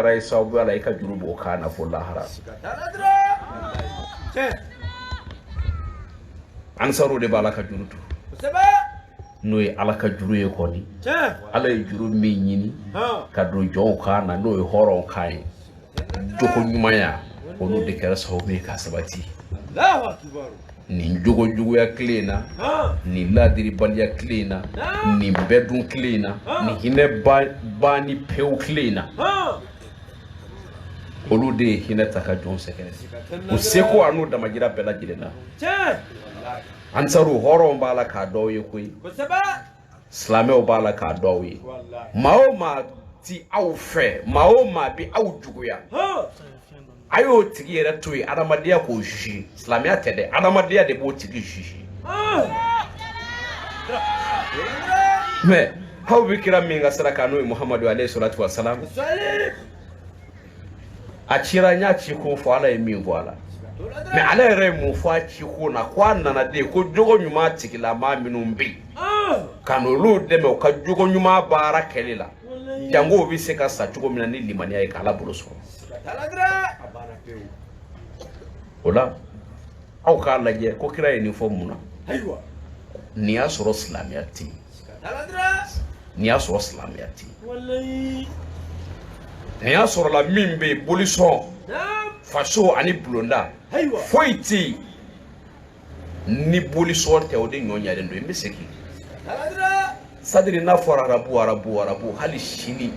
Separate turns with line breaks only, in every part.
rai sabu ala ka jurubo kana fo lahara ansaro de bala ka jurutu no e ala ka juru e ko ni ala e juru mi nyini ka do jon kana no e horon kai joko nyumaya onu de kera sawo me ka sabati Allahu akbar ni jogo jogo ya cleana ni ladiri bal ya cleana ni bedroom cleana ni hine ba ni peu cleana olu de hine taka jon sekere useko anu da majira bela jilena ansaru horo mbala ka doye koy slame o bala ka doye maoma ti au fe maoma bi au jugo ya ayo tigi yere toy adamadiya ko jiji islamia tede adamadiya de bo tigi jiji me how bikira minga saraka no Muhammadu alayhi salatu wassalam achira nya chi ko fo ala emi voila me ala re mu fo chi ko na kwana na de ko jogo nyuma tikila ma minumbi kanolu de me ka jogo nyuma bara kelila jango bi se ka sa jogo minani limani ay kala buluso ola au kala je ko kira uniform muna aywa ni asoro islamiyati ni asoro islamiyati wallahi ni asoro la mimbe bolison faso ani blonda aywa foiti ni bolison te odi nyonya de ndo mbeseki sadiri na fora arabu hali shini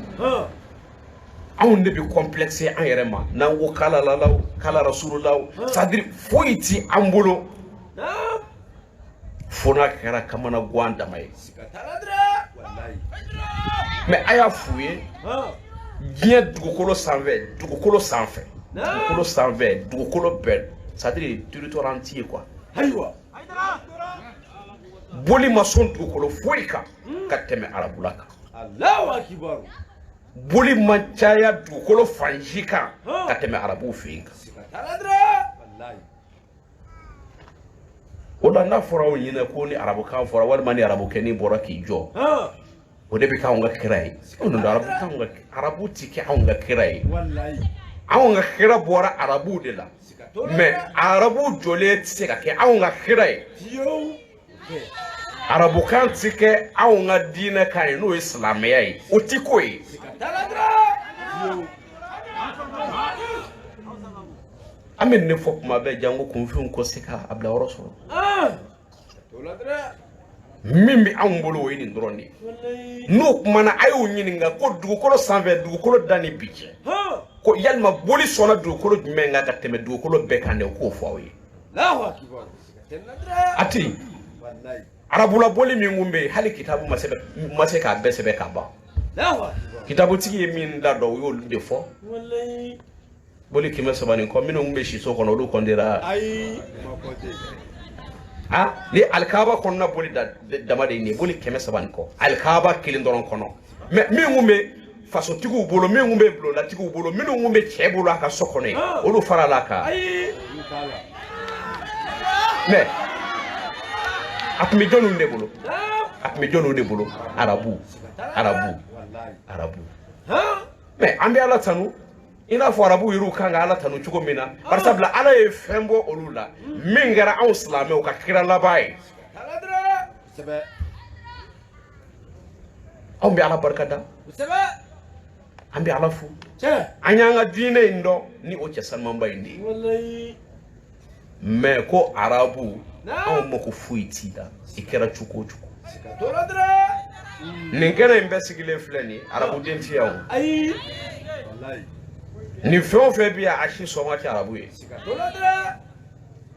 on ne bi complexe en yerema nango kala lalaw kala rasulullah sadiri foiti ambulo fona kera kamana gwanda mai wallahi mais aya fouye bien dugukolo sanfé dugukolo sanfé dugukolo bel sadiri territoire entier quoi aywa boli mason dugukolo foika kateme arabulaka Allahu akbar boli manchaya dugukolo fanjika kateme arabu finga wallahi ola na fora o yina ko ni arabu kan fora wal mani arabu keni bora ki jo o de be ka nga kirai ono do arabu kan nga arabu tiki nga kirai wallahi nga kira bora arabu de la mais arabu jole tike ka ke nga kirai yo arabu kan tike nga dina kan no islam yayi o tikoi amen ne fop ma be jango konfiun ko sika abla rasul mimbi ambolo yini ndroni no mana ayo nyininga ko dugukolo sanve dugukolo dani biche ko yalma boli sona dugukolo menga ka teme dugukolo bekande ko fawi Allahu akbar ati wallahi arabula boli mi ngumbe hali kitabu maseka besebe ka ba Allahu akbar kitabu tigi min da do yo de fo wallahi boli kime sabani ko mino ngumbe shi so kono do kondira ai makote li alkaba konna boli da made ni boli kime sabani ko alkaba kilindoron kono mi ngumbe faso tigu bolo mi ngumbe bolo la tigu bolo mino ngumbe chebolo aka sokone olu farala ka ai me atmi jonu ne bolo arabu mais ambi ala tanu ina fo arabu yiru kanga ala tanu chugo mina par exemple ala e fembo olula mingara an islamé o ka kira labai sebe ambi ala barkada sebe ambi ala fu anyanga dine ndo ni o chesan mamba indi wallahi mais ko arabu an moko fuiti da ikera chuko ninkena investigate flani arabu denti yawo ai wallahi ni fe bia ashi soma ki arabu ye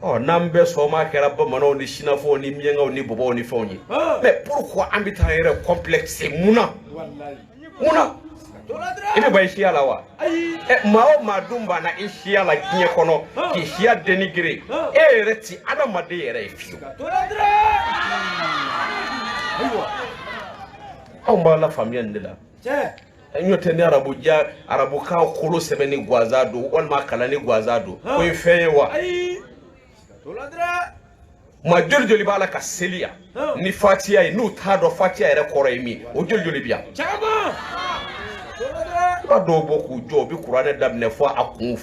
oh nambe soma kera ba mano ni shinafo ni mienga ni bobo ni fonyi mais pourquoi ambita yere complexe muna wallahi muna ibe ba ishi ala wa mao madumba na ishi ala kinye kono ki shia denigre reti adamade yere fi on ba la famille ndela nyote ni arabu ka kolo semeni gwazado wal makala ni gwazado ko ifewa ma joljoli bala ka selia ni fatia ni utado fatia ere koro emi o joljoli bia chama Kura do boku jo bi Qur'an damne fo akun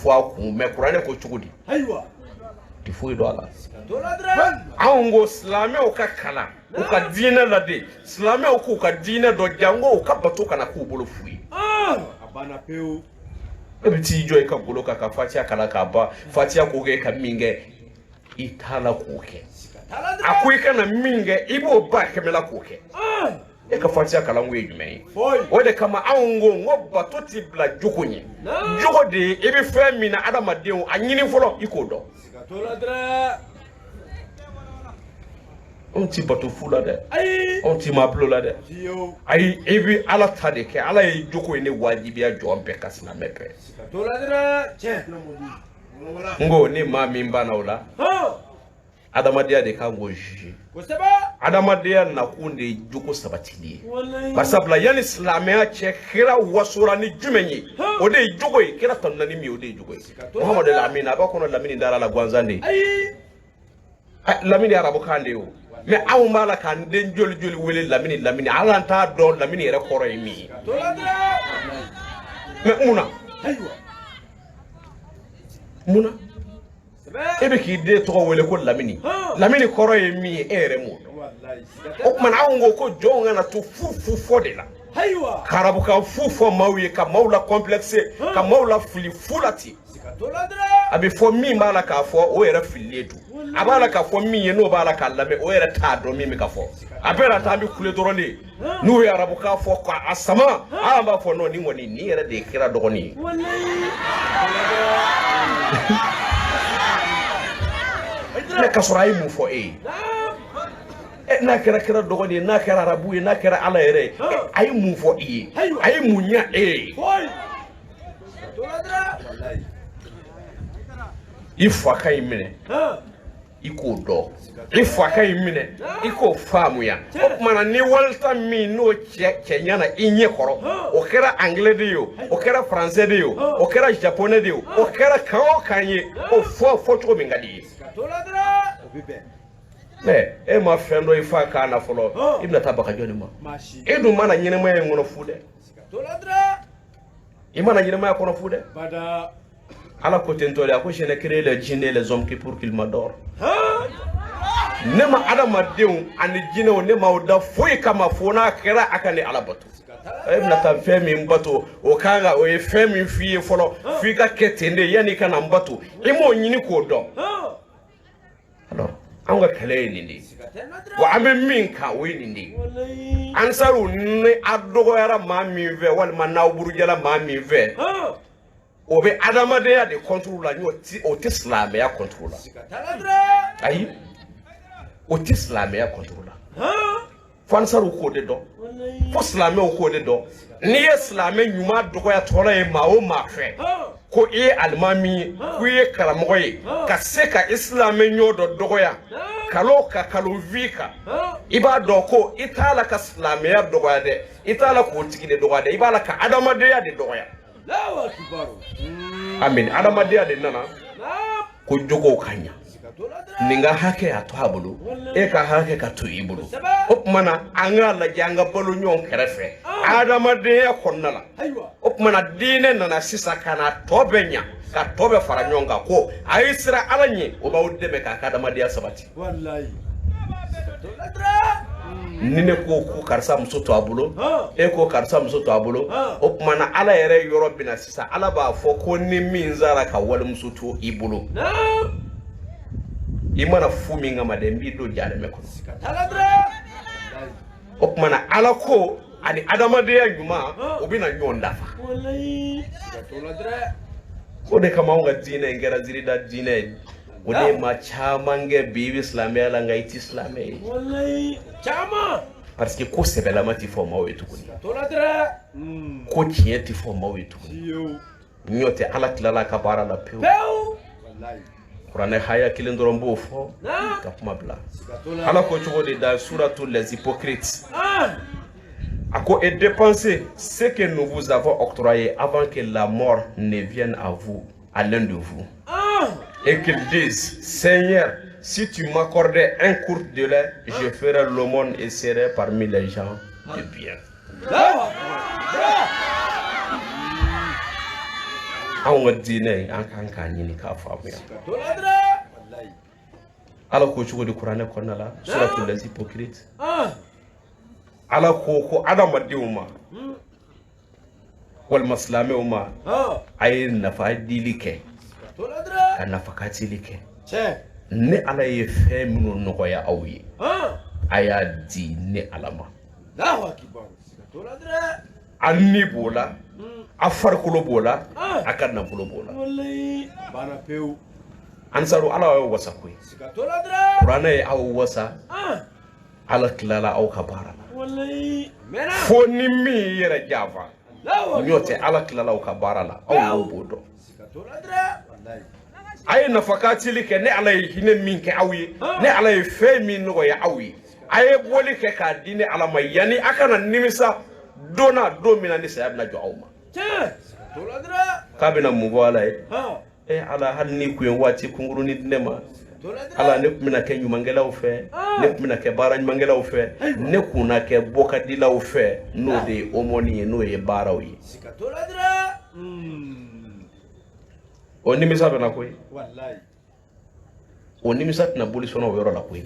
me Qur'an ko chugudi
aywa
ti fo do ala ango islame o ka kala o ka dina la de islame o ko ka dina do jango o ka bato kana ko bolo fui
abana peu
e ti jo e ka bolo ka fatia kala ka ba fatia ko ge ka minge itala ko ke akwai kana minge ibo ba kemela ko ke e ka fatia kala ngwe jume o de kama ango ngoba to ti bla jukunyi jugo de e bi fa mi na adama de o anyini folo ikodo on ti bato fula de on ti mablo la de ay ebi ala tade ke ala e joko ne wajibi a jombe kasna mepe ngo ni ma mimba na ula adamadia de ka ngo jiji adamadia na kunde joko sabatili basabla yani islamia che kira wasura ni jumenyi o de joko kira tanani mi o de joko muhammad al-amin ba kono lamini dara la gwanzande lamini arabu kande o mais aw mala kan den joli wele lamini ala ta do lamini re koro mi mais muna ebe ki de to wele ko lamini koro mi ere mu o man aw ngo ko jonga na to fu fode la karabu ka fu mawi ka maula complexe ka maula fulati abi fo mi mala ka fo o era filetu abala ka fo mi no bala ka lame o era ta do mi ka fo abera ta bi kule dorone nu ya arabu ka fo ka asama amba fo no ni woni ni era de kira dogoni na ka soray mu fo na kira dogoni na kira arabu na kira ala ere ay mu fo ay mu nya ifwa kay mine iko do ifwa kay mine iko famu ya mana ni walta mi no chenyana inye koro o kera anglais de yo o kera français de yo o kera japonais de yo o kera kao kanye o fo to mingadi e ma fendo ifa kana folo ibna tabaka joni ma edu mana nyine ma ngono fude imana nyine ma kono fude bada ala ko tentole ako je ne créé les djinns et les hommes qui pour qu'ils m'adorent nema adama deun ani jinno nema oda foy kama fona kera akane ala bato ibna ta femi mbato o kanga o e femi fi folo fi ka ketende yani kana mbato imo nyini ko do alors anga kale ni wa ame minka we ni ansaru ne adogo yara ma mi ve wal manaw burujala ma mi ve obe adamade ya de contrôle la ni o tislam ya contrôle ayi o tislam ya contrôle fansaru ko de do fo islam ko de do ni islam nyuma dogo ya tola e ma o ma fe ko e almami ku e karamoye ka se ka islam nyodo dogo ya kalo vika iba do ko itala ka islam ya dogo ya de itala ko tigide dogo ya de ibala ka adamade ya de dogo ya lawa kibaru amin adamadiya de nana ko jogo kanya ninga hake ya to habulu e ka hake ka to ibulu op mana anga la janga balu nyon kerefe adamadiya konnala op mana dine nana sisa kana tobenya ka tobe fara nyonga ko aisra alanye o bawde me ka adamadiya sabati wallahi nine ko karsa muso to abulo e ko karsa muso to abulo o mana ala yere yoro bina sisa ala ba fo ko ni min zara ka wal muso to ibulo imana fumi ngama de mbi do jare me ko o mana ala ko ani adama de yuma o bina nyonda fa wallahi ko de kama nga dine ngera zirida dine wone ma chamange bibi islamia la nga iti islamia wallahi chama parce que ko sebela mati fo ma wetu kuni ko tieti fo ma wetu kuni nyote ala tilala ka bara la peu wallahi qur'an haya kilindoro mbo fo ka kuma bla ala ko chogode da suratul les hypocrites ako et dépenser ce que nous vous avons octroyé avant que la mort ne vienne à vous à l'un de vous et qu'ils disent Seigneur, si tu m'accordais un court délai, je ferai l'aumône et serai parmi les gens de bien. anw ka diinɛ an kan k'a ɲini k'a faamuya ala ko cogo di kuranɛ kɔnɔna la suratul les hypocrites ala ko adamadenw ma walima silamɛw ma a ye nafa dili kɛ ka nafakatili kɛ ne ala ye fɛn minnu nɔgɔya aw ye a y'a di ne ala ma a ni b'o la a farikolo b'o la a ka nafolo b'o la ansaru ala ye wasa koyi kuranɛ ye aw wasa ala tilala aw ka baara la fo ni min yɛrɛ jafa n'o tɛ ala tilala aw ka baara la aw b'o dɔn a ye nafakatili kɛ ne ala ye hinɛ min kɛ aw ye ne ala ye fɛn min nɔgɔya aw ye a ye bɔli kɛ k'a di ne ala ma yanni a kana nimisa don min na ni saya bɛna jɔ aw ma k'a bɛna mun fɔ ala ye ala hali ni kun ye waati kunkurunin di ne ma ala ne kun bɛna kɛ ɲumankɛlaw fɛ ne kun bɛna kɛ baara ɲumankɛlaw fɛ ne kun na kɛ bɔkadilaw fɛ n'o de ye omoni ye n'o ye baaraw ye o nimisa bɛna koyi o nimisa tɛna boli sɔnna o yɔrɔ la koyi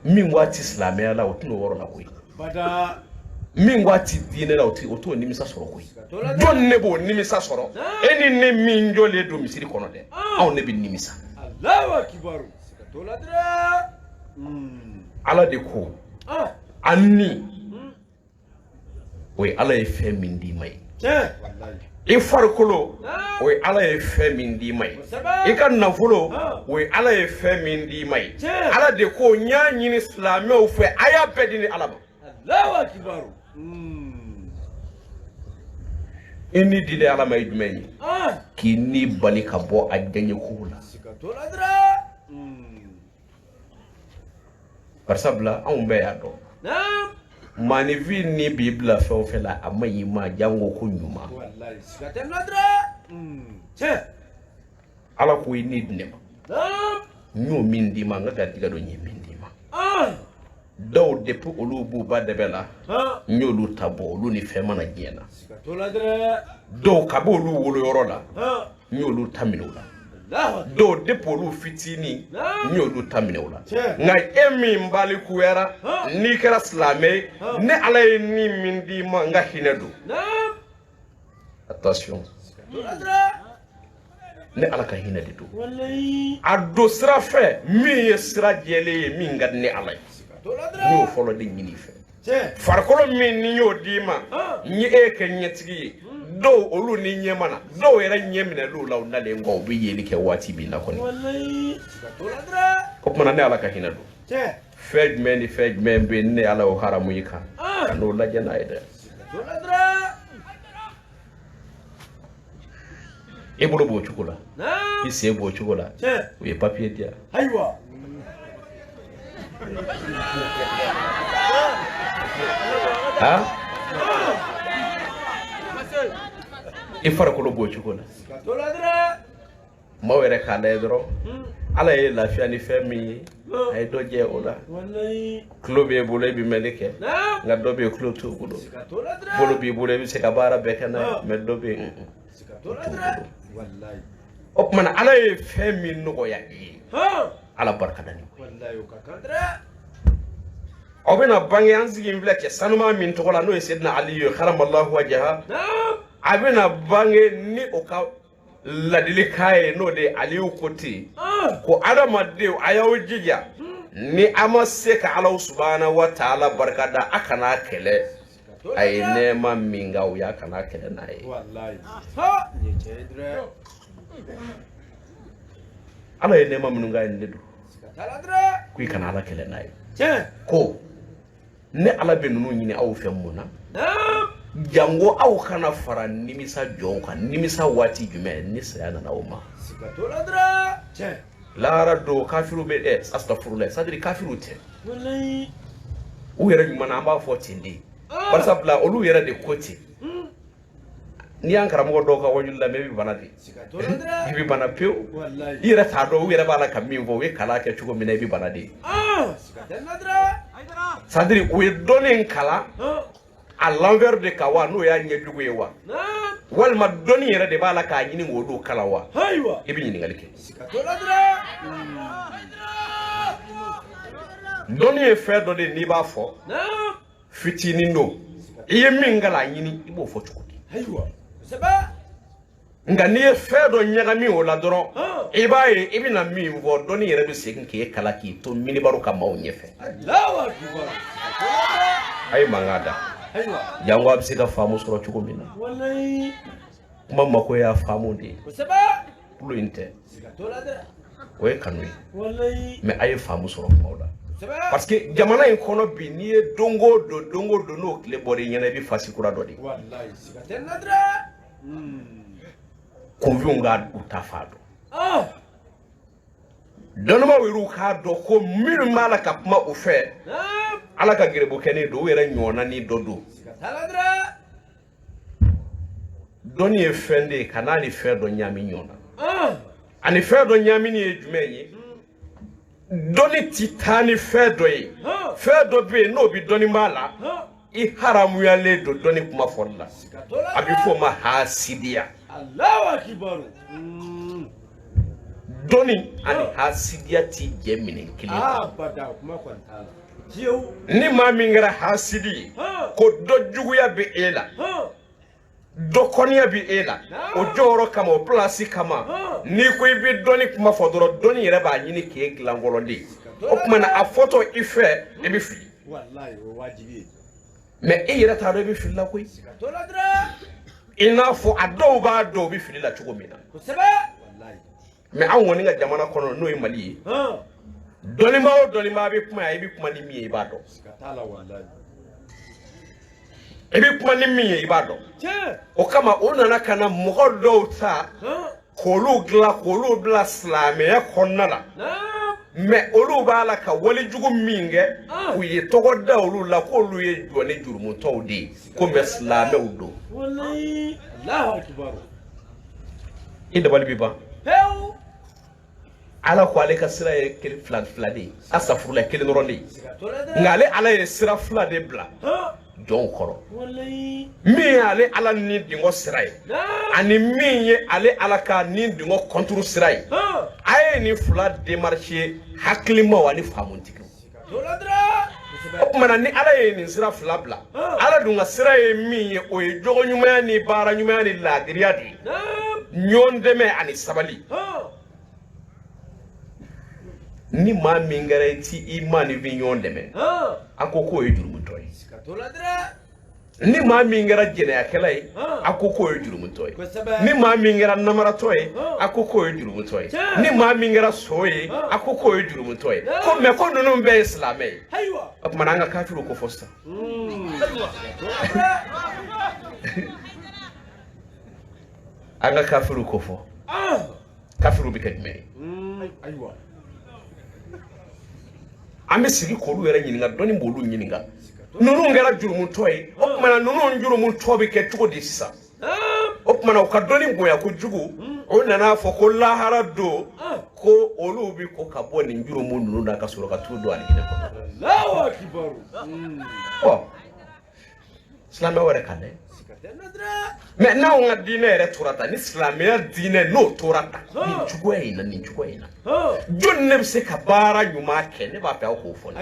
min waati silamɛya la o tɛna o yɔrɔ la koyi min waati diinɛ la o t'o nimisa sɔrɔ koyi jɔn ne b'o nimisa sɔrɔ e ni ne min jɔlen don misiri kɔnɔ dɛ anw ne bɛ nimisa ala de ko an ni o ye ala ye fɛn min d'i ma ye i farikolo o ye ala ye fɛn min d'i ma ye i ka nafolo o ye ala ye fɛn min d'i ma ye ala de ko n y'a ɲini silamɛw fɛ a y'a bɛɛ di ni ala ma i ni dili ala ma ye jumɛn ye k'i ni bali ka bɔ a diyaɲɛ kow la barisabula anw bɛɛ y'a dɔn maanifin ni b'i bila fɛn o fɛn la a ma ɲi ma jango ko ɲuman ala ko i ni di ne ma n y'o min d'i ma n ka garijɛgɛ dɔ n ye min d'i ma dɔw depuis olu b'u ba dɛbɛ la n y'olu ta bɔ olu ni fɛn mana diɲɛ na dɔw kabi olu woloyɔrɔ la n y'olu ta minɛ o la dɔw depuis olu fitinin n y'olu ta minɛ o la nka e min balikuyara n'i kɛra silamɛ ye ne ala ye ni min d'i ma n ka hinɛ don attention ne ala ka hinɛ de don a don sira fɛ min ye sira jɛlen ye min ka di ne ala ye n y'o fɔlɔ de ɲini fɛ farikolo min ni y'o d'i ma n ye e kɛ ɲɛtigi ye dɔw olu ni ɲɛ mana dɔw yɛrɛ ɲɛ minɛliw la u nalen kɔ u bɛ yeli kɛ waati min na kɔni o kumana ne ala ka hinɛ don fɛn jumɛn ni fɛn jumɛn bɛ yen ne ala y'o haramu i kan ka n'o lajɛ n'a ye dɛ i bolo b'o cogo la i sen b'o cogo la o ye papiye di yan i farikolo b'o cogo la maaw yɛrɛ k'a lajɛ dɔrɔn ala ye lafiya ni fɛn min ye a ye dɔ jɛ o la tulo b'e bolo i bɛ mɛnni kɛ nka dɔ bɛ yen tulo t'o bolo bolo b'i bolo i bɛ se ka baara bɛɛ kɛ n'a ye mɛ dɔ bɛ yen o t'o bolo o kumana ala ye fɛn min nɔgɔya i ye ala barika da ni ko aw bɛna bange an sigi filɛ cɛ sanuma min tɔgɔ la n'o ye Seydina Ali ye karamallahu wajaha a bɛna bange ni o ka ladilikan ye n'o de ye Aliyu ko ten ko adamadenw a y'aw jija ni a ma se ka Ala subahanahu wa taala barika da a kana kɛlɛ a ye nɛɛma min k'aw ye a kana kɛlɛ n'a ye Ala ye nɛɛma minnu k'a ye nin de don ko i kana Ala kɛlɛ n'a ye ko ne ala bɛ ninnu ɲini aw fɛ mun na jango aw kana fara nimisa jɔn kan nimisa waati jumɛn ni saya nana o ma lahara do kafiru bɛ astafurulahi sadiri kafiru tɛ u yɛrɛ ɲuman na an b'a fɔ ten de barisabula olu yɛrɛ de ko ten ni y'an karamɔgɔ dɔw ka wajulu lamɛn i bɛ bana de i bɛ bana pewu i yɛrɛ t'a dɔn u yɛrɛ b'a la ka min fɔ u ye kalan kɛ cogo min na i bɛ bana de sadiri u ye dɔnni kalan à l'envers de kan wa n'o y'a ɲɛjugu ye wa walma doni yɛrɛ de b'a la k'a ɲini k'o don kala wa
ayiwa
i bɛ ɲininkali kɛ
siga t'o la dɔrɔn
doni ye fɛn dɔ de n'i b'a fɔ fitinin don i ye min kala a ɲini i b'o fɔ cogo di
ayiwa kosɛbɛ
nka n'i ye fɛn dɔ ɲagami o la dɔrɔn i b'a ye i bɛna min fɔ doni yɛrɛ bɛ segin k'e kala k'i to minibaro ka maaw ɲɛfɛ a ye mankan da jango a bɛ se ka faamu sɔrɔ cogo min na kuma mako y'a faamu de ye tulo in tɛ o ye kanu ye mais a ye faamu sɔrɔ kumaw la parce que jamana in kɔnɔ bi n'i ye don o don n'o tile bɔra i ɲɛna i bɛ fasi kura dɔ de conviw ka u ta fa dɔn dɔnnibaw yɛrɛ k'a dɔn ko minnu b'a la ka kuma u fɛ ala ka gɛrɛbɔ kɛ ne don u yɛrɛ ɲɔgɔnna ni dɔ don dɔnni ye fɛn de ye ka n'a ni fɛn dɔ ɲami ɲɔgɔn na ani fɛn dɔ ɲamini ye jumɛn ye dɔnni ti taa ni fɛn dɔ ye fɛn dɔ bɛ yen n'o bɛ dɔnni b'a la i haramuyalen don dɔnni kuma fɔli la a bɛ fɔ o ma hasidiya dɔnni ani hasidiya ti jɛ minɛ kelen ni maa min kɛra hasidi ye ko dɔ juguya bɛ e la dɔ kɔniya bɛ e la o jɔyɔrɔ kama o pilasi kama n'i ko i bɛ dɔnni kuma fɔ dɔrɔn dɔnni yɛrɛ b'a ɲini k'e dilan wɔlɔden o tuma na a fɔtɔ i fɛ i bɛ fili mais e yɛrɛ t'a dɔn i bɛ fili la koyi i n'a fɔ a dɔw b'a dɔn u bɛ fili la cogo min na mais anw kɔni ka jamana kɔnɔ n'o ye Mali ye dɔnniba o dɔnniba bɛ kuma yan i bɛ kuma ni min ye i b'a dɔn i bɛ kuma ni min ye i b'a dɔn o kama o nana ka na mɔgɔ dɔw ta k'olu dilan k'olu bila silamɛya kɔnɔna la mais olu b'a la ka walijugu min kɛ u ye tɔgɔ da olu la k'olu ye jɔni jurumutɔw de ye ko mais silamɛw don i dabali bɛ ban ala ko ale ka sira ye fila de ye asafurula kelen dɔrɔn de ye nka ala ye sira fila de bila jɔnw kɔrɔ min ye ale ala ni dingɔ sira ye ani min ye ale ala ka ni dingɔ kɔnturu sira ye a ye nin fila démarcher hakilimaw ani faamuntigiw o kumana ni ala ye nin sira fila bila ala dun ka sira ye min ye o ye jogo ɲumanya ni baara ɲumanya ni laadiriya de ye ɲɔgɔn dɛmɛ ani sabali ni maa min kɛra i ti i ma ni bɛ ɲɔgɔn dɛmɛ a ko k'o ye jurumutɔ ye ni maa min kɛra jɛnɛyakɛla ye a ko k'o ye jurumutɔ ye ni maa min kɛra namaratɔ ye a ko k'o ye jurumutɔ ye ni maa min kɛra so ye a ko k'o ye jurumutɔ ye ko mais ko ninnu bɛɛ ye silamɛ ye o tuma an ka kafiriw ko fɔ sisan an ka kafiriw ko fɔ kafiriw bɛ kɛ jumɛn ye an bɛ sigi k'olu yɛrɛ ɲininka dɔnni b'olu ɲininka ninnu kɛra jurumutɔ ye o tuma na ninnu jurumutɔ bɛ kɛ cogo di sisan o tuma na u ka dɔnni bonya kojugu o nana fɔ ko lahara don ko olu bɛ ko ka bɔ nin jurumu ninnu na ka sɔrɔ ka t'u don alijinɛ kɔnɔ silamɛ wɛrɛ kan dɛ mais n'anw ka diinɛ yɛrɛ tora ta ni silamɛya diinɛ n'o tora ta nin cogoya in na jɔnni ne bɛ se ka baara ɲuman kɛ ne b'a fɛ aw k'o fɔ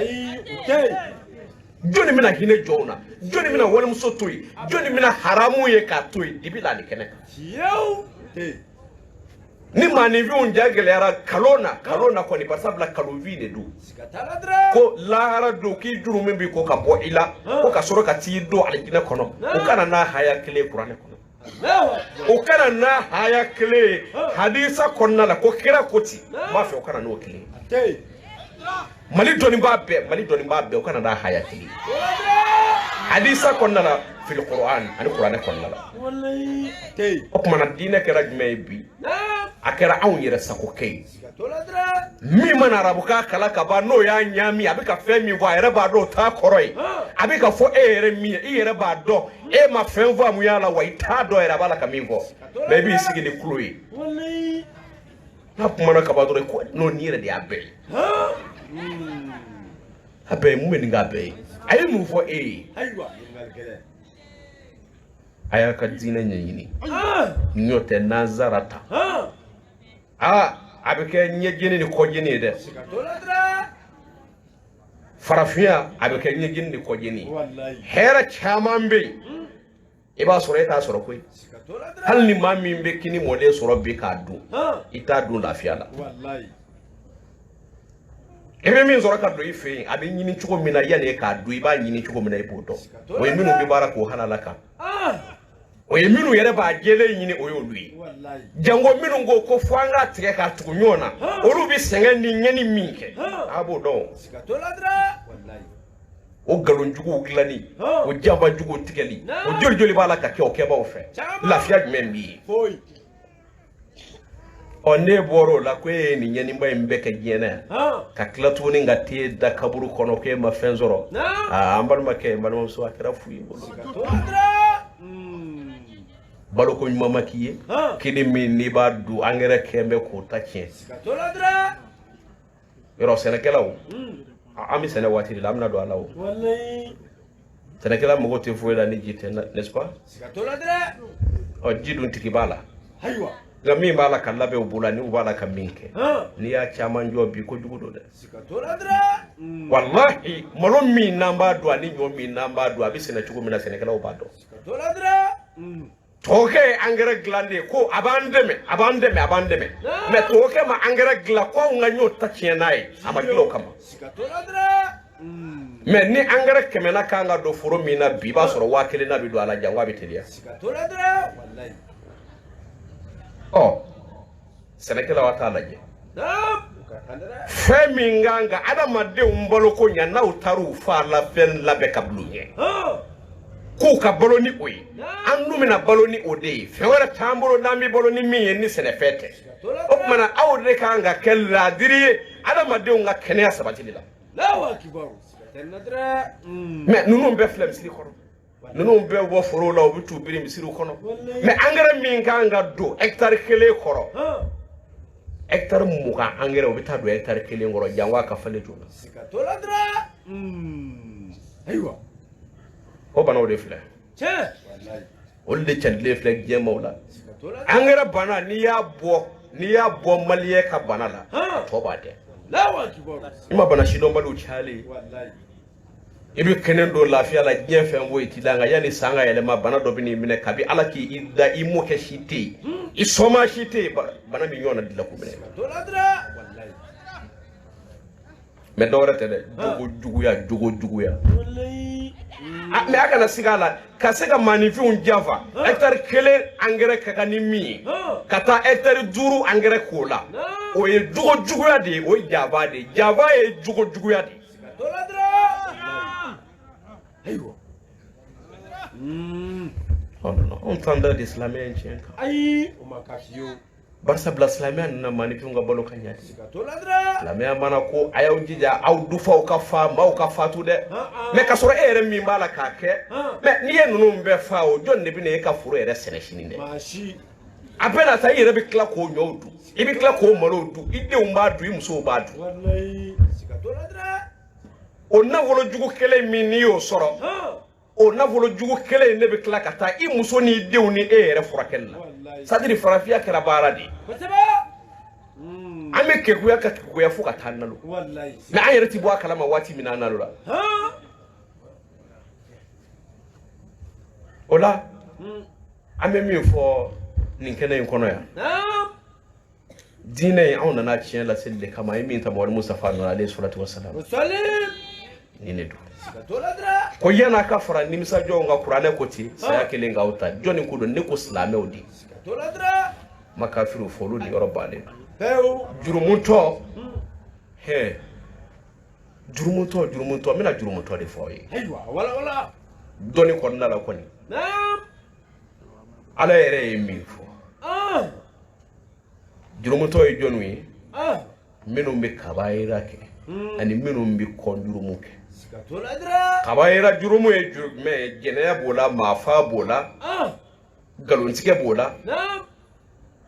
jɔnni bɛna hinɛ jɔnw na jɔnni bɛna walimuso to yen jɔnni bɛna haramu ye k'a to yen dibi la ni kɛnɛ kan ni maaninfinw ja gɛlɛyara kalon na kɔni barisabula kalonfin de don ko lahara don k'i juru min bɛ ko ka bɔ i la ko ka sɔrɔ ka t'i don alijinɛ kɔnɔ o kana n'a haya kelen kuranɛ kɔnɔ o kana n'a haya kelen hadisa kɔnɔna la ko kira ko ten n b'a fɛ o kana n'o kelen Mali dɔnniba bɛɛ o kana n'a haya kelen hadisa kɔnɔna la fil Qur'an ani kuranɛ kɔnɔna la o kumana diinɛ kɛra jumɛn ye bi a kɛra anw yɛrɛ sago kɛ ye min mana arabukan kala ka ban n'o y'a ɲami a bɛ ka fɛn min fɔ a yɛrɛ b'a dɔn o t'a kɔrɔ ye a bɛ ka fɔ e yɛrɛ min ye i yɛrɛ b'a dɔn e ma fɛn faamuya la wa i t'a dɔn yɛrɛ a b'a la ka min fɔ mais i b'i sigi ni tulo ye n'a kumana ka ban dɔrɔn ko n'o ni yɛrɛ de y'a bɛɛ ye a bɛɛ ye mun bɛ nin k'a bɛɛ ye a ye mun fɔ e ye aya ka dina nyini nyote nazarata abeke nyegini ni kojini de farafia abeke nyegini ni kojini hera chamambe iba soro ita soro koi hal ni mami mbe kini mole soro be ka du ita du lafiya la wallahi ebe min soro ka do ife abi nyini chuko mina yane ka du iba nyini chuko mina ipoto o yeminu bi bara ko halalaka o yeminu yere ba gele nyini oyo lui wallahi jango minu ngo ko fanga tike ka tukunyona olu bi senga ni nyeni minke abo do sikatoladra wallahi o galon jugu glani o jamba jugu tikeli o joli bala ka ke o keba o fe lafiya membi foy on ne boro la ko ni nyani mbay mbeke jena ka klatu ni ngati da kaburu kono ke ma fenzoro ambar make malum so akira fuyi balo ko mama kiye kini min ni ba du angere kembe ko takien sikatoladra yoro senekelaw ami sene watiri lamna do alaw wallahi senekela mo gote fuela ni jite n'est-ce pas sikatoladra o jidun tikibala haywa gami bala kallabe ubulani ubala kaminke ni ya chama njo bi ko jugudo de sikatoladra wallahi malom mi namba do ani nyo mi namba do abi sene chugo mina senekela ubado sikatoladra toke angere glande ko abandeme me toke ma angere gla ko nganyo tachienai abagilo kama sikatoladra me ni angere kemena kanga do furo mina biba soro wakele na bido ala jangwa bitelia sikatoladra wallahi senekela watala je femi nganga adama de umbalo ko nyana utaru fa la fen la be kabluye ko ka baloni oyi andu mina baloni ode fewara tambolo nambi baloni mi ni sene fete okmana awde kanga kella diriye adama de nga kenya sabati la lawa kibaru tenadra me nunu be flem siri kono nunu be wo foro la obitu biri mi siri kono me angara mi kanga do hectare kele koro hectare muka angara obita do hectare kele ngoro jangwa ka fale jona sikatoladra aywa o bana o de fle che wallahi o de chandle fle je mawla angara bana ni ya bo maliye ka bana la to ba de lawa kibo ima bana shido mbalu chale wallahi ibi kenen do lafiya la je fen wo itilanga yani sanga yele ma bana do bini mine kabi alaki ida imo ke shite isoma shite bana mi nyona dilla ko mine to ladra wallahi me do rete de jugu ya wallahi me aka na sigala ka sega manifi un java hectare kele angere kaka ni mi kata hectare duru angere kola o e jugu ya de o java e jugu ya de to ladra aywa non on tanda d'islamien chien ay o makashiyo barsa bla islamian na manifi nga bolo kanyati sikatoladra la me mana ko ayaw jija aw du faw ka fa maw ka fatu de me ka soro ere mi mala ka ke me ni yenu mbe faaw jonne bi ne ka furo ere sene shinine mashi apena ta yere bi kla ko nyodu ibi kla ko malodu ide umba du imso badu wallahi sikatoladra onna volo jugu kele minio soro onna volo jugu kele ne be kla kata i muso ni dew ni ere furakella sadiri farafia kala baradi ame ke kuya ka kuya fuka tanalo wallahi na ayirati bo kalama wati minana lula ola ame mi fo ninkene inkono ya dine auna na chien la sele kama imi ta mawali Mustafa alayhi salatu wassalam salim nine do sikatoladra ko yana ka fara nimisa jonga qur'ane koti saya kelenga uta joni kudo ne ko islame odi sikatoladra makafiru folu di yorobale pew jurumuto he jurumuto mina jurumuto de foyi aywa wala doni ko nala ko ni naam ala ere mi fo jurumuto e jonwi minu mbi kabaira ke ani minu mbi konjurumuke sikatoladra kabaira jurumu e me jene bola mafa bola galonsike bola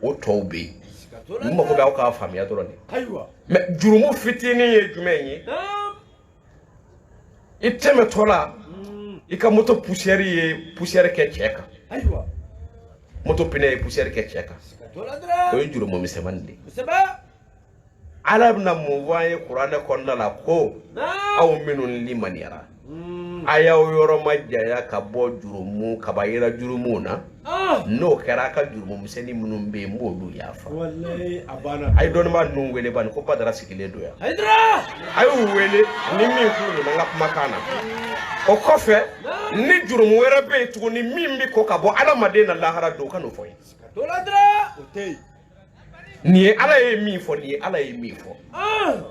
o tawbe sikatoladra mo ko ba ka famia doroni aywa me jurumu fitini e jumenyi iteme tola ika moto poussière ke cheka
Aïwa.
moto pine poussière ke cheka
Sikatoladra.
o juro mo misemande
Seba.
arab na mo waye qur'ana konna la ko aw minun liman yara ayaw yoro majja ka bo jurumu ka bayira jurumu na no kera ka jurumu miseni munun be mbodu yafa
Wallahi abana.
ay don ma nun wele ban ko padara sikile do ya
Haydra.
ay wele ni mi kulu na ngap makana o kofe ni jurumu wera be tu ni mimbi ko ka bo adamade na lahara do kanu foy
Sikatoladra. Otei.
ni ala ye mi fo ni ala ye mi fo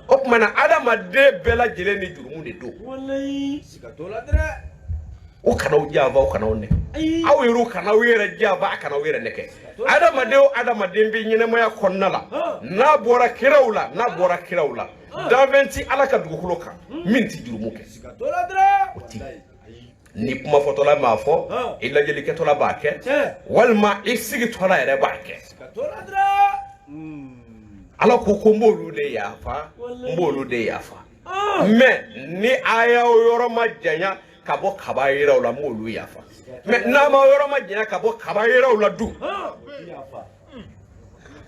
o kuma na adamade bela jele ni jurumu de do
Wallahi. Sikatoladra.
o kana o java o kana o ne aw yero kana wera java kana wera neke adamade be nyine moya konnala na bora kirawla daventi ala ka dugukulo kan minti jurumu ke
Sikatoladra.
ni kuma fotola ma fo illa jeli ke tola ba ke walma isigi tola ere ba ke
Sikatoladra.
ala ko mbolu de yafa me ni aya yoro majanya kabo kabayira ula mbolu yafa me na ma yoro majanya kabo kabayira ula du
Yafa.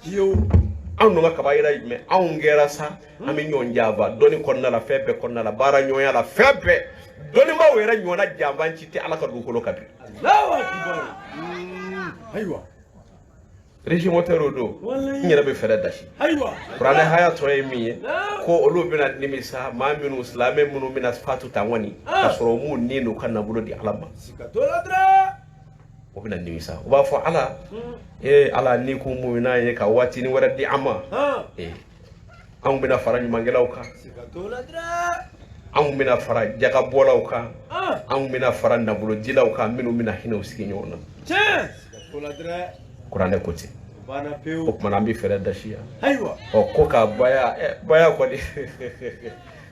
Yo.
anu nga kabayira me ngera sa ami nyon java doni konna la febe konna la bara nyoya la febe doni ma wera nyona jamba nciti ala ka dukolo kabi
Allahu akbar. Aïwa.
régime oterodo nyera be fere dashi
Aïwa.
qur'ana haya to emi ko olu bina nimisa ma minu islame munu mina fatu tangwani kasoro mu ninu kana bulo di alama
Sikatoladra.
o bina nimisa o ba fo ala ala ni ko mu na ye ka wati ni wara di ama an bina fara nyumangelaw ka
Sikatoladra.
an bina fara jaga bolaw ka an bina fara nabulo dilaw ka minu mina hinaw sigi nyona
Sikatoladra.
qur'ana ko ti
Bana
o
peu.
kuma na bi fere dashi
Aïwa.
o ko ka baya ko di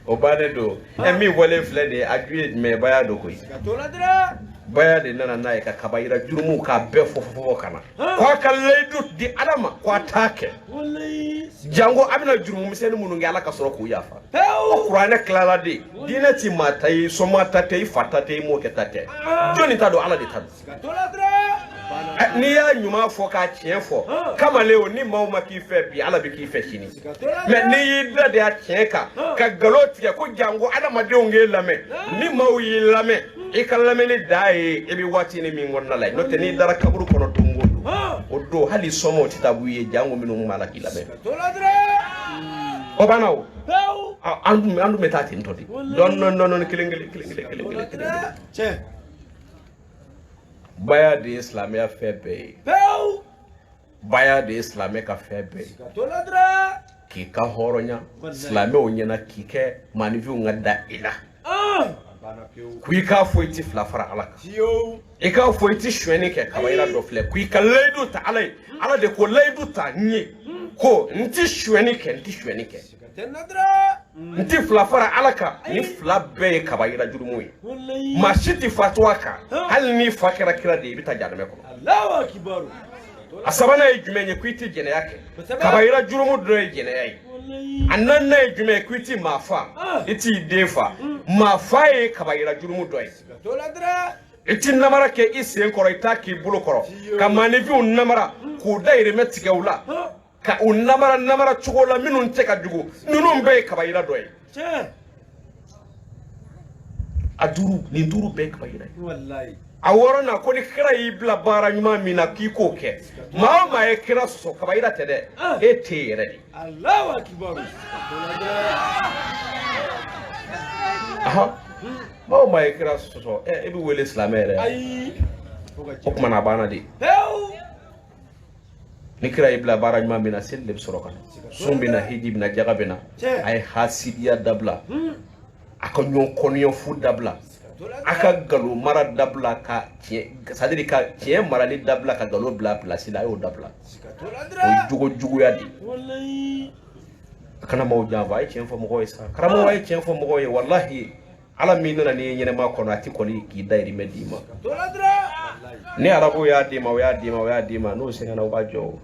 o bane do mi wole flede agri me baya do ko
Sikatoladra.
baya de nana na ka kabayira jurumu ka be fofo kana ko ka leidu di adama ko atake
Wallahi.
jango amina jurumu miseni munu ngala ka soro ko yafa o qur'ana klala de dinati matai so mata tay fatate mo ke tate joni tado ala de tado
Sikatoladra.
ni ya nyuma fo ka tien fo kama leo ni mauma ki fe bi ala bi ki fe shini me ni yida de a tien ka galoti ko jango adama de onge lame ni mawi lame e kalame ni dai e bi wati ni mi ngonna lay no te ni dara kaburu kono dungo o do hali somo titabu ye jango minu mala ki lame
Sikatoladra.
o banaw
Peu.
andu metati ntodi don non kilingili
Che.
baya de islamia febe
Peu.
baya de islamia ka febe
Sikatoladra.
ki ka horonya islamia onyena ki ke manivu ngada ila
Bana peu.
ku ka foiti flafara alaka
Yo.
e ka foiti shweni ke kabaira do fle ku ka leidu ta alai ala de ko leidu ta nyi ko nti shweni ke
Sikatoladra.
nti flafara alaka ni flabbe kabaira jurumu
Wallahi.
mashiti fatwaka hal ni fakira kira de bita jarame ko
Allahu akbar.
asabana e jumenye kuiti jene yake kabaira jurumu do e jene yai
Wallahi.
annan na jume kuiti mafa iti defa mafa e kabaira jurumu do e
Sikatoladra.
iti namara ke isen koro itaki bulu koro kamani vi namara ku daire metike ula ka namara chugola minun teka jugu nunun be kabaira do e
Che.
aduru ni duru be kabaira
Wallahi.
aworona ko ni kira ibla bara nyuma mina kiko ke ma e kira so kabaira tede e tere
Allahu akbar. Sikatoladra.
aha ma e kira so e bi wele islamere
Ai.
o kuma na bana de
Peu.
ni kira ibla bara nyuma mina sel soro kan sumbina hijib na jagabena ay hasidiya dabla aka nyon konyo fu dabla aka galo mara dabla ka sadiri ka tie marali dabla ka galo bla place la yo dabla
Sikatoladra.
o jugo ya di
Wallahi.
kana maw java ay tien fo mo koy sa karamo ay tien fo mo koy wallahi ala minna ni nyene ma kono ati ko li ki dairi medima
Sikatoladra.
ni arabu ya dima no singana uba jo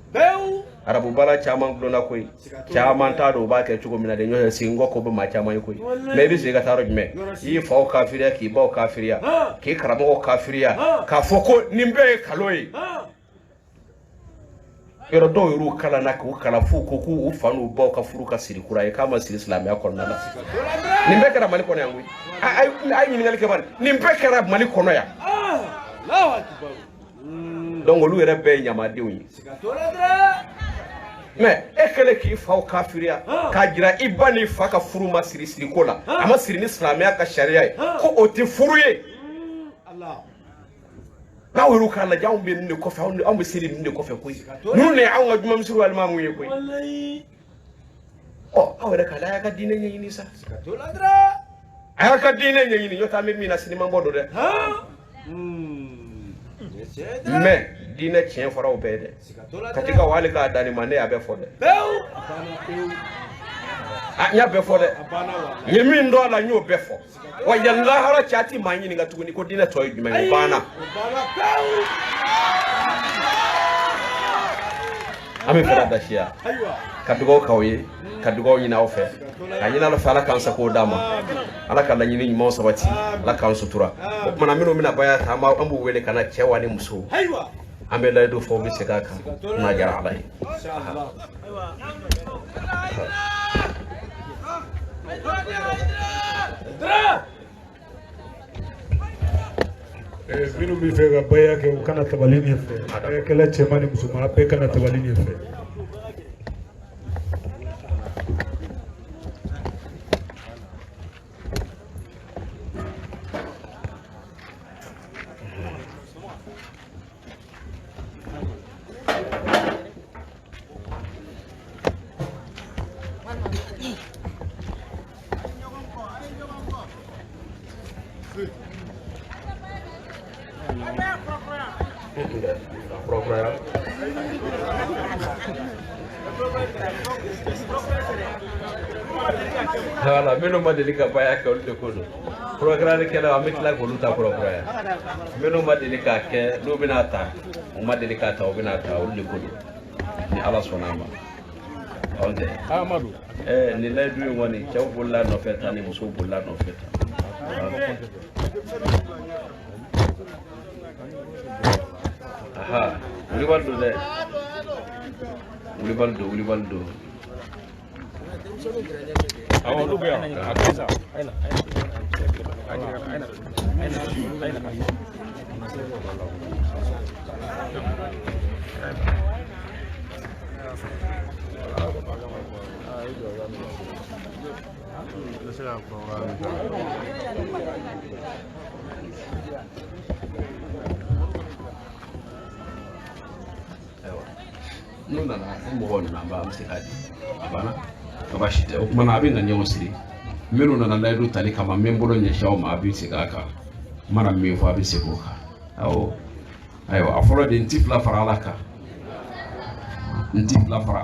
arabu bala chaman glona koy chaman ta do ba ke chugo mina de nyo singo ko ba ma chaman koy me bi se ga taro me yi fa kafiriya ki ba kafiriya ki karamo kafiriya ka foko nimbe kaloyi yoro do yuru kala na ko kala fu ko ku ufanu ba ka furu ka siri kura e kama siri islam ya ko nala nimbe kara mali kono yangu ay ni ngal ke ban nimbe kara mali kono ya
Allahu akbar
donc lu yere be nyama diwni mais ekele ki fa kafiriya ka jira ibani fa ka furu ma siri ko la ama siri ni islam ya ka sharia ko o ti furu ye
Allah
na wuru kala jaw be ni ko fa on be siri ni ko fa koy nu ne aw nga juma msiru wal mamu ye koy
wallahi
awere kala ya ka dine ni sa
toladra
aya ka dine ni yota me mina sinima bodo de mais dine tien fora o bede katika wali ka dani mane abe fode nya be fode yemi ndo la nyo be fo wa yalla hara chati manyi nga tuguni ko dine toy jume bana ami fera dashia kadugo kawye kadugo nyina ofe kanyina lo fala kansa ko dama ala kala nyini nyimo sabati ala kan sutura mana mino mina baya ta ma ambu wele kana cewa ni muso ambe la do fo bi sekaka na jara alai inshallah
minu bi fega baya ke kana tabalini fe kala chemani musuma pe kana tabalini fe
hala meno madelika baya ke olde kono programme ke la amitla ko luta programme meno madelika ke no binata o madelika ta o binata olde kono ni ala sonama onde
Amadou
ni lay du woni chaw bulla no feta ni muso bulla no feta aha uli baldo
awo lu be akaza aina
nuna na mo na ba msikadi abana abashite mana abin da nyawo siri mero na laidu tali kama membolo nya shawo ma abin sigaka mara me fo abin sikoka ayo aforo de ntifla fara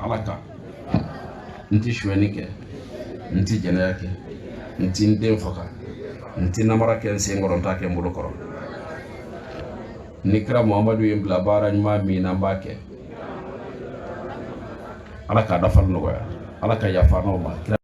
alaka nti shwenike nti jenake nti ndem foka nti namara ken sengoro ntake mbolo koro nikra muhammadu yembla bara nyma mi nambake alaka dafal no ya alaka ya fa no ma